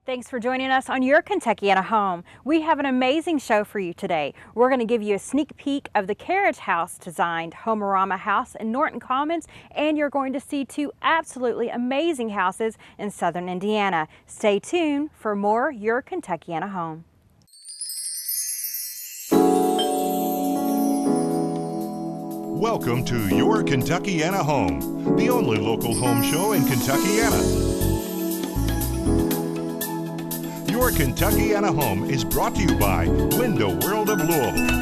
Thanks for joining us on your Kentuckiana Home. We have an amazing show for you today. We're going to give you a sneak peek of the Carriage House designed Homerama house in Norton Commons, and you're going to see two absolutely amazing houses in southern Indiana. Stay tuned for more Your Kentuckiana Home. Welcome to Your Kentuckiana Home, the only local home show in Kentuckiana. Your Kentuckiana Home is brought to you by Window World of Louisville.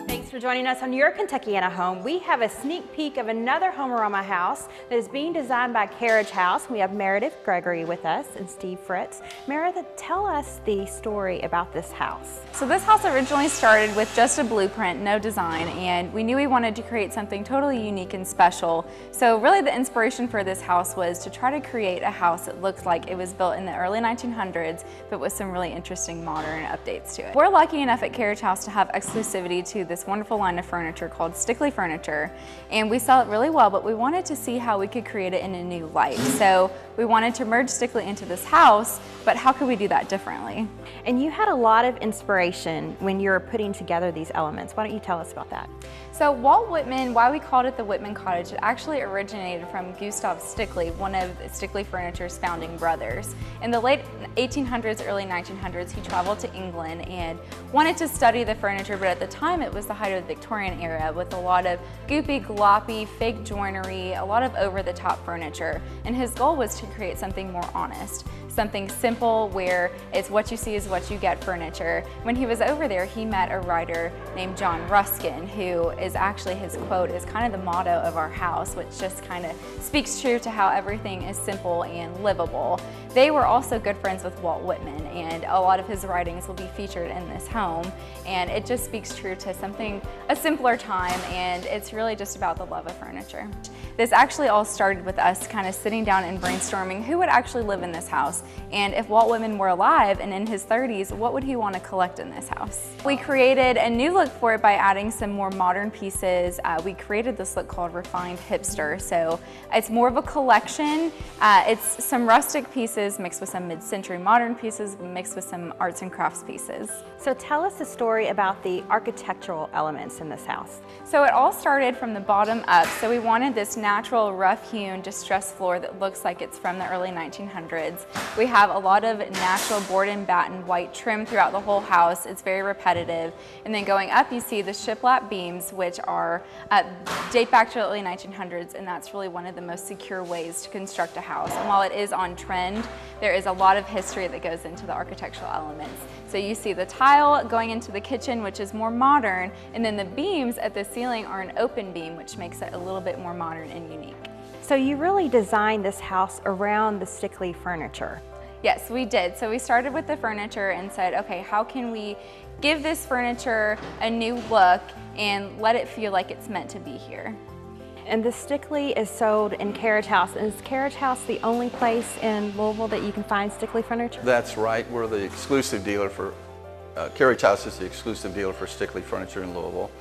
Thanks for joining us on Your Kentuckiana Home. We have a sneak peek of another Homerama house that is being designed by Carriage House. We have Meredith Gregory with us and Steve Fritz. Meredith, tell us the story about this house. So this house originally started with just a blueprint, no design, and we knew we wanted to create something totally unique and special. So really the inspiration for this house was to try to create a house that looked like it was built in the early 1900s, but with some really interesting modern updates to it. We're lucky enough at Carriage House to have exclusivity to this wonderful line of furniture called Stickley Furniture, and we sell it really well, but we wanted to see how we could create it in a new light. So we wanted to merge Stickley into this house, but how could we do that differently? And you had a lot of inspiration when you were putting together these elements. Why don't you tell us about that? So Walt Whitman, why we called it the Whitman Cottage, it actually originated from Gustav Stickley, one of Stickley Furniture's founding brothers. In the late 1800s, early 1900s, he traveled to England and wanted to study the furniture, but at the time it was the height of the Victorian era with a lot of goopy, gloppy, fake joinery, a lot of over-the-top furniture. And his goal was to create something more honest, something simple where it's what you see is what you get furniture. When he was over there, he met a writer named John Ruskin, who is actually, his quote is kind of the motto of our house, which just kind of speaks true to how everything is simple and livable. They were also good friends with Walt Whitman, and a lot of his writings will be featured in this home, and it just speaks true to something, a simpler time, and it's really just about the love of furniture. This actually all started with us kind of sitting down and brainstorming who would actually live in this house, and if Walt Whitman were alive and in his 30s, what would he want to collect in this house? We created a new look for it by adding some more modern pieces. We created this look called Refined Hipster, so it's more of a collection. It's some rustic pieces mixed with some mid-century modern pieces mixed with some arts and crafts pieces. So tell us the story about the architectural elements in this house. So it all started from the bottom up. So we wanted this natural rough-hewn distressed floor that looks like it's from the early 1900s. We have a lot of natural board and batten white trim throughout the whole house. It's very repetitive. And then going up you see the shiplap beams, which are date back to the early 1900s, and that's really one of the most secure ways to construct a house. And while it is on trend, there is a lot of history that goes into the architectural elements. So you see the tile going into the kitchen, which is more modern, and then the beams at the ceiling are an open beam, which makes it a little bit more modern and unique. So you really designed this house around the Stickley furniture. Yes, we did. So we started with the furniture and said, okay, how can we give this furniture a new look and let it feel like it's meant to be here? And the Stickley is sold in Carriage House. Is Carriage House the only place in Louisville that you can find Stickley furniture? That's right. We're the exclusive dealer for, Carriage House is the exclusive dealer for Stickley furniture in Louisville.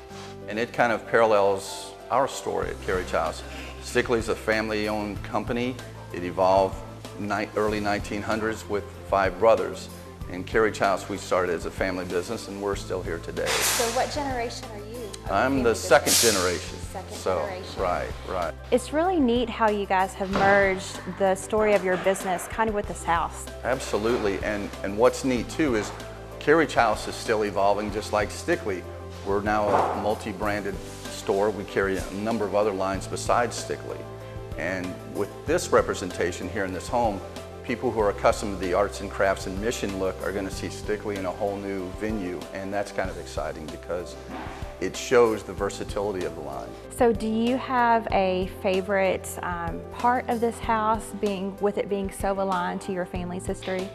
And it kind of parallels our story at Carriage House. Stickley's a family-owned company. It evolved early 1900s with 5 brothers. In Carriage House, we started as a family business, and we're still here today. So what generation are you? I'm the second generation. Generation. Right. It's really neat how you guys have merged the story of your business kind of with this house. Absolutely, and what's neat too is Carriage House is still evolving just like Stickley. We're now a multi-branded store. We carry a number of other lines besides Stickley. And with this representation here in this home, people who are accustomed to the arts and crafts and mission look are going to see Stickley in a whole new venue, and that's kind of exciting because it shows the versatility of the line. So do you have a favorite part of this house, with it being so aligned to your family's history?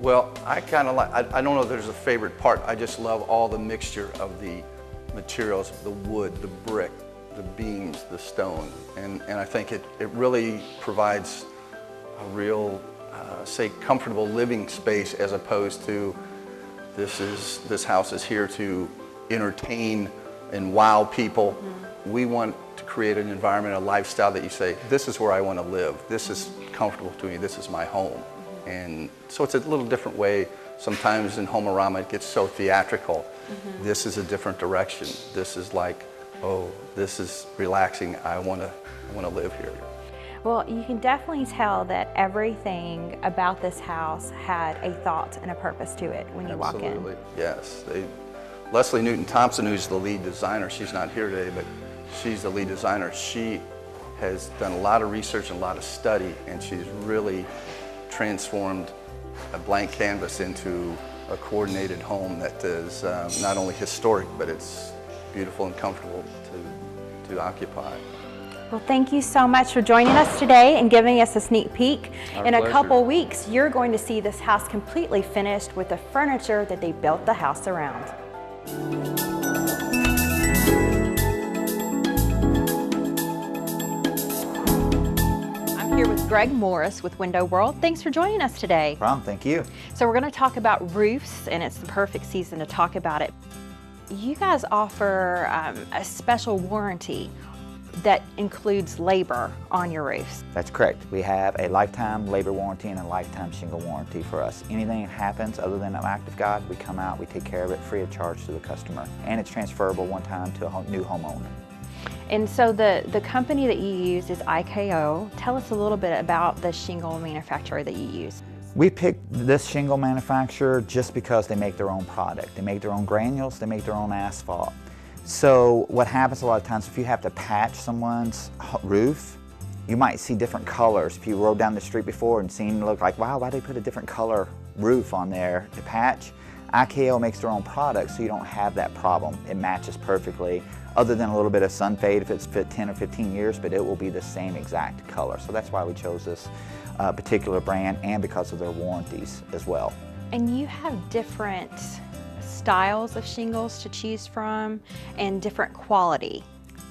Well, I kind of like, I don't know if there's a favorite part. I just love all the mixture of the materials, the wood, the brick, the beams, the stone, and I think it really provides a real, say, comfortable living space as opposed to this house is here to entertain and wow people. We want to create an environment, a lifestyle that you say, this is where I want to live. This is comfortable to me. This is my home. And so it's a little different way. Sometimes in Homerama it gets so theatrical. This is a different direction. This is like, oh, this is relaxing. I want to live here. Well, you can definitely tell that everything about this house had a thought and a purpose to it when you walk in. Absolutely, yes. Leslie Newton Thompson, who's the lead designer, she's not here today, but she's the lead designer. She has done a lot of research and a lot of study, and she's really transformed a blank canvas into a coordinated home that is not only historic, but it's beautiful and comfortable to occupy. Well, thank you so much for joining us today and giving us a sneak peek. In a pleasure. couple weeks, you're going to see this house completely finished with the furniture that they built the house around. I'm here with Greg Morris with Window World. Thanks for joining us today. No problem, thank you. So we're going to talk about roofs, and it's the perfect season to talk about it. You guys offer a special warranty that includes labor on your roofs. That's correct. We have a lifetime labor warranty and a lifetime shingle warranty for us. Anything that happens other than an act of God, we come out, we take care of it free of charge to the customer. And it's transferable one time to a new homeowner. And so the company that you use is IKO. Tell us a little bit about the shingle manufacturer that you use. We picked this shingle manufacturer just because they make their own product. They make their own granules, they make their own asphalt. So what happens a lot of times, if you have to patch someone's roof, you might see different colors. If you rode down the street before and seen it look like, wow, why'd they put a different color roof on there to patch? IKO makes their own product, so you don't have that problem. It matches perfectly, other than a little bit of sun fade if it's 10 or 15 years, but it will be the same exact color. So that's why we chose this particular brand, and because of their warranties as well. And you have different styles of shingles to choose from and different quality.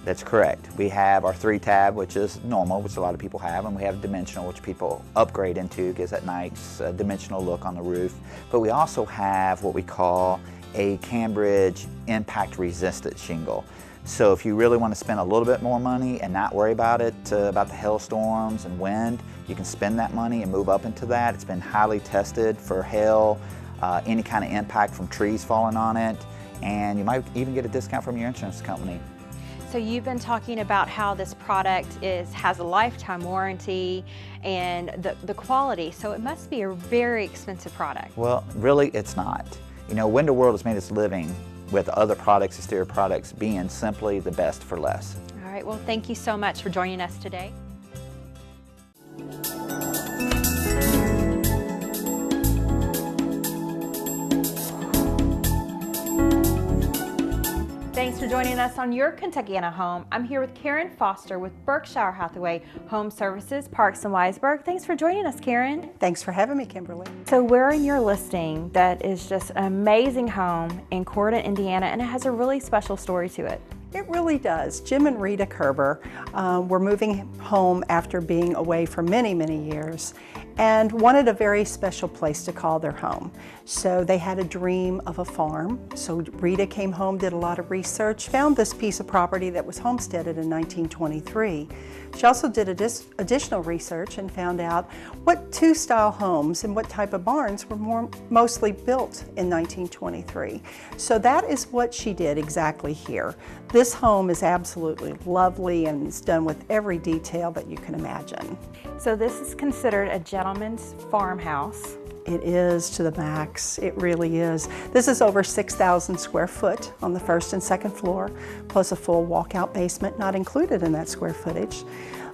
That's correct. We have our 3-tab, which is normal, which a lot of people have, and we have dimensional, which people upgrade into, gives that nice dimensional look on the roof. But we also have what we call a Cambridge impact resistant shingle. So if you really want to spend a little bit more money and not worry about it, about the hailstorms and wind, you can spend that money and move up into that. It's been highly tested for hail, any kind of impact from trees falling on it, and you might even get a discount from your insurance company. So you've been talking about how this product has a lifetime warranty and the quality, so it must be a very expensive product. Well, really it's not. You know, Window World has made its living with other products, exterior products, being simply the best for less. All right, well, thank you so much for joining us today. Thanks for joining us on Your Kentuckiana Home. I'm here with Karen Foster with Berkshire Hathaway Home Services, Parks and Weisberg. Thanks for joining us, Karen. Thanks for having me, Kimberly. So we're in your listing that is just an amazing home in Corydon, Indiana, and it has a really special story to it. It really does. Jim and Rita Kerber were moving home after being away for many, many years and wanted a very special place to call their home. So they had a dream of a farm. So Rita came home, did a lot of research, found this piece of property that was homesteaded in 1923. She also did additional research and found out what two-style homes and what type of barns were mostly built in 1923. So that is what she did exactly here. This home is absolutely lovely and it's done with every detail that you can imagine. So this is considered a gentleman's farmhouse. It is to the max, it really is. This is over 6,000 square foot on the first and second floor, plus a full walkout basement not included in that square footage.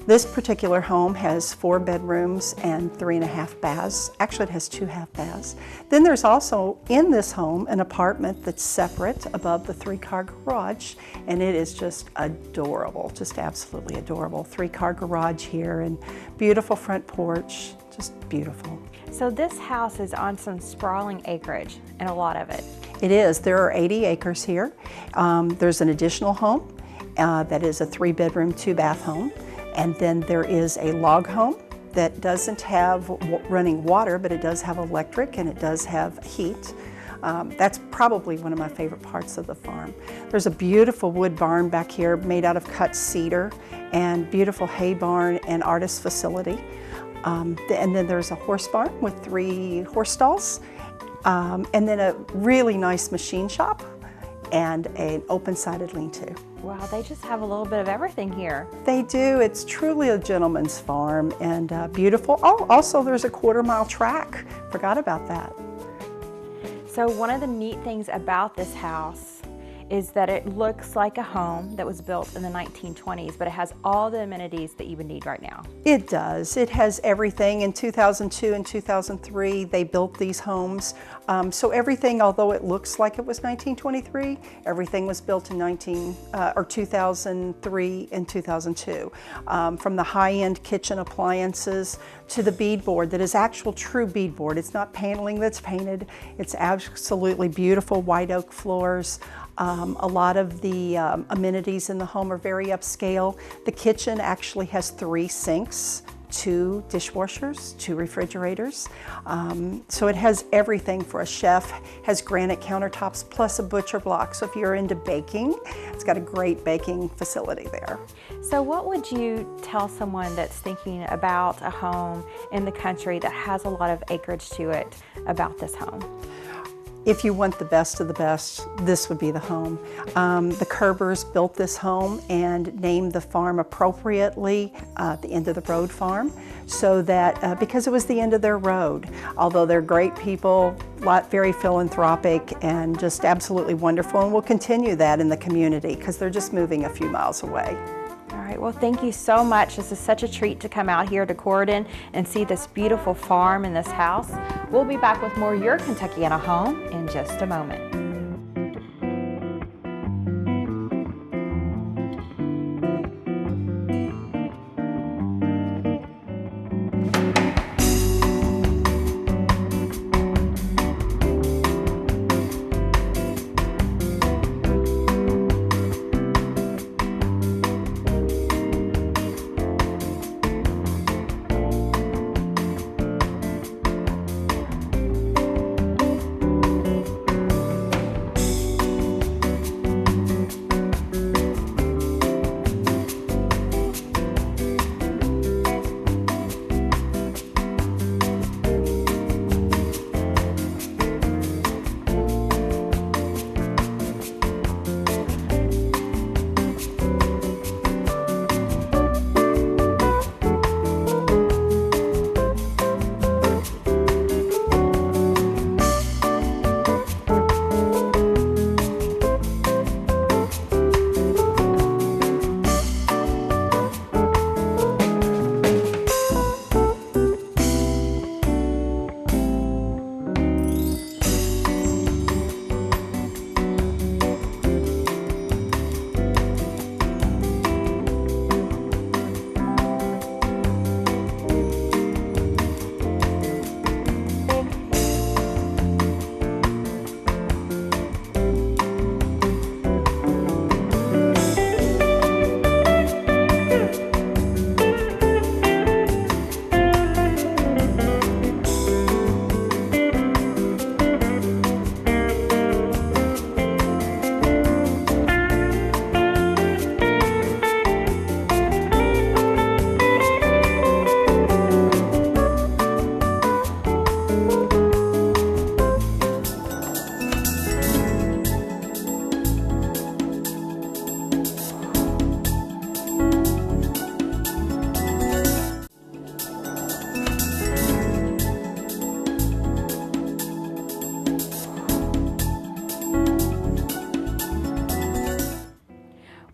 This particular home has 4 bedrooms and 3.5 baths. Actually, it has 2 half baths. Then there's also in this home an apartment that's separate above the 3-car garage, and it is just adorable, just absolutely adorable. 3-car garage here and beautiful front porch, just beautiful. So this house is on some sprawling acreage, and a lot of it. It is. There are 80 acres here. There's an additional home that is a 3-bedroom, 2-bath home. And then there is a log home that doesn't have running water, but it does have electric and it does have heat. That's probably one of my favorite parts of the farm. There's a beautiful wood barn back here made out of cut cedar, and beautiful hay barn and artist facility. And then there's a horse barn with 3 horse stalls, and then a really nice machine shop and an open-sided lean-to. Wow, they just have a little bit of everything here. They do. It's truly a gentleman's farm, and beautiful. Oh, also there's a 1/4-mile track. Forgot about that. So one of the neat things about this house is that it looks like a home that was built in the 1920s, but it has all the amenities that you would need right now. It does. It has everything. In 2002 and 2003, they built these homes. So everything, although it looks like it was 1923, everything was built in 2003 and 2002. From the high-end kitchen appliances to the beadboard that is actual true beadboard. It's not paneling that's painted. It's absolutely beautiful white oak floors. A lot of the amenities in the home are very upscale. The kitchen actually has 3 sinks, 2 dishwashers, 2 refrigerators. So it has everything for a chef. Has granite countertops plus a butcher block. So if you're into baking, it's got a great baking facility there. So what would you tell someone that's thinking about a home in the country that has a lot of acreage to it about this home? If you want the best of the best, this would be the home. The Kerbers built this home and named the farm appropriately the End of the Road Farm, so that because it was the end of their road. Although they're great people, very philanthropic, and just absolutely wonderful, and we'll continue that in the community because they're just moving a few miles away. All right, well, thank you so much. This is such a treat to come out here to Corydon and see this beautiful farm and this house. We'll be back with more Your Kentuckiana Home in just a moment.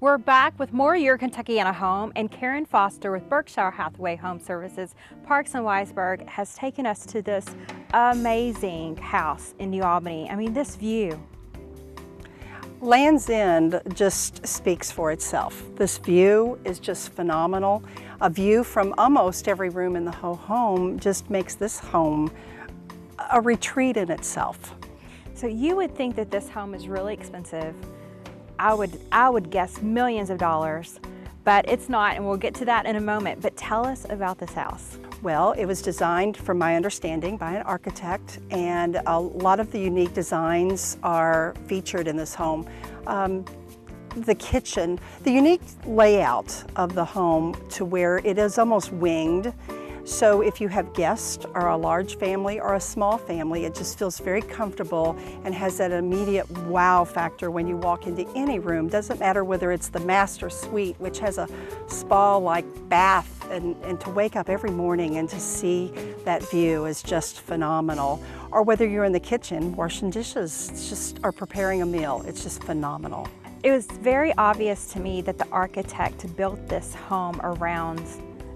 We're back with more Your Kentuckiana Home, and Karen Foster with Berkshire Hathaway Home Services, Parks and Weisberg, has taken us to this amazing house in New Albany. I mean, this view. Land's End just speaks for itself. This view is just phenomenal. A view from almost every room in the whole home just makes this home a retreat in itself. So you would think that this home is really expensive. I would guess millions of dollars, but it's not, and we'll get to that in a moment. But tell us about this house. Well, it was designed, from my understanding, by an architect, and a lot of the unique designs are featured in this home. The kitchen, the unique layout of the home to where it is almost winged. So if you have guests or a large family or a small family, it just feels very comfortable and has that immediate wow factor when you walk into any room. Doesn't matter whether it's the master suite, which has a spa-like bath, and to wake up every morning and to see that view is just phenomenal. Or whether you're in the kitchen washing dishes or preparing a meal, it's just phenomenal. It was very obvious to me that the architect built this home around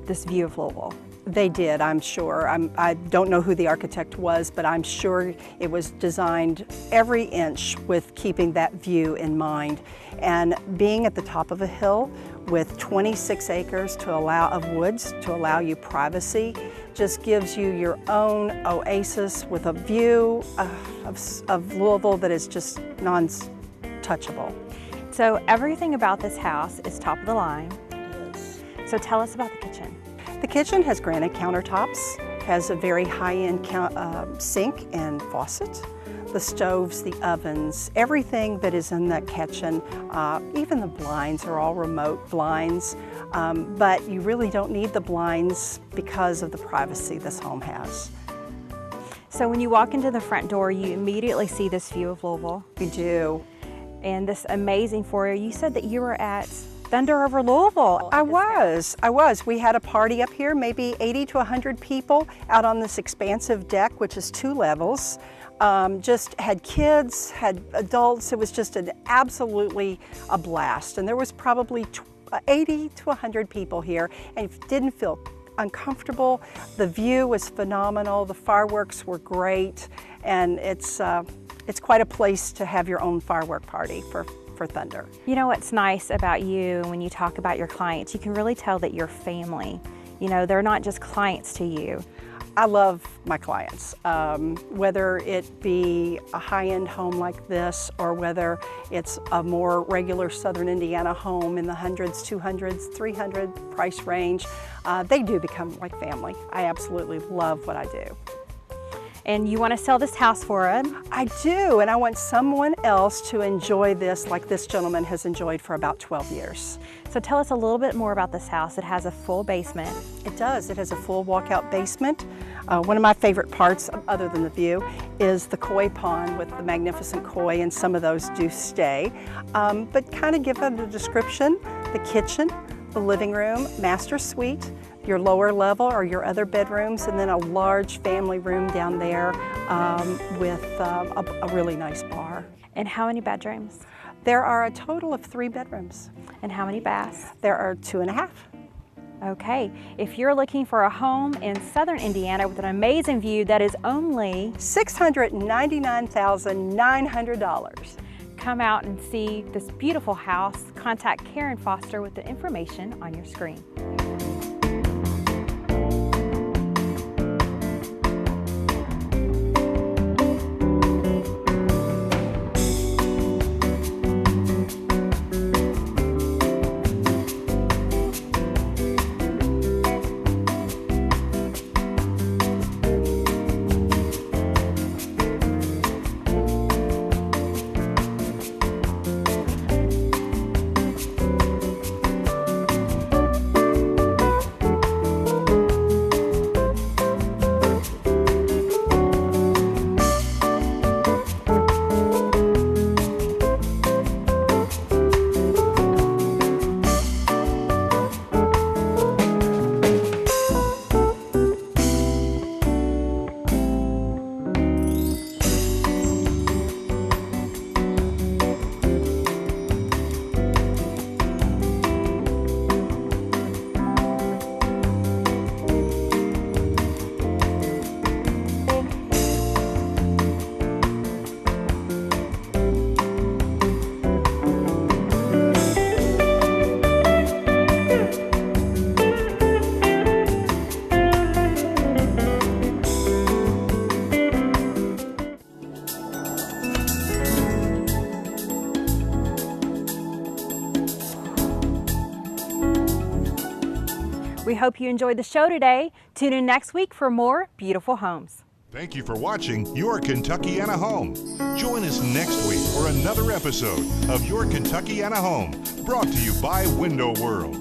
this view of Louisville. They did, I'm sure. I don't know who the architect was, but I'm sure it was designed every inch with keeping that view in mind. And being at the top of a hill with 26 acres of woods to allow you privacy just gives you your own oasis with a view of Louisville that is just non-touchable. So everything about this house is top of the line. It is. So tell us about the kitchen. The kitchen has granite countertops, has a very high-end sink and faucet. The stoves, the ovens, everything that is in that kitchen, even the blinds are all remote blinds, but you really don't need the blinds because of the privacy this home has. So when you walk into the front door, you immediately see this view of Louisville. We do. And this amazing foyer. You said that you were at Thunder over Louisville. I was. We had a party up here, maybe 80 to 100 people out on this expansive deck, which is 2 levels. Just had kids, had adults. It was just absolutely a blast. And there was probably 80 to 100 people here, and it didn't feel uncomfortable. The view was phenomenal. The fireworks were great, and it's quite a place to have your own firework party for Thunder. You know what's nice about you when you talk about your clients, you can really tell that you're family. You know, they're not just clients to you. I love my clients, whether it be a high-end home like this or whether it's a more regular Southern Indiana home in the hundreds, 200s, 300 price range. They do become like family. I absolutely love what I do. And you want to sell this house for them? I do, and I want someone else to enjoy this like this gentleman has enjoyed for about 12 years. So tell us a little bit more about this house. It has a full basement. It does. It has a full walkout basement. One of my favorite parts, other than the view, is the koi pond with the magnificent koi, and some of those do stay. But kind of give it a description, the kitchen, the living room, master suite, your lower level or your other bedrooms, and then a large family room down there with a really nice bar. And how many bedrooms? There are a total of 3 bedrooms. And how many baths? There are 2.5. Okay, if you're looking for a home in Southern Indiana with an amazing view that is only $699,900. Come out and see this beautiful house. Contact Karen Foster with the information on your screen. hope you enjoyed the show today. Tune in next week for more beautiful homes. Thank you for watching Your Kentuckiana Home. Join us next week for another episode of Your Kentuckiana Home, brought to you by Window World.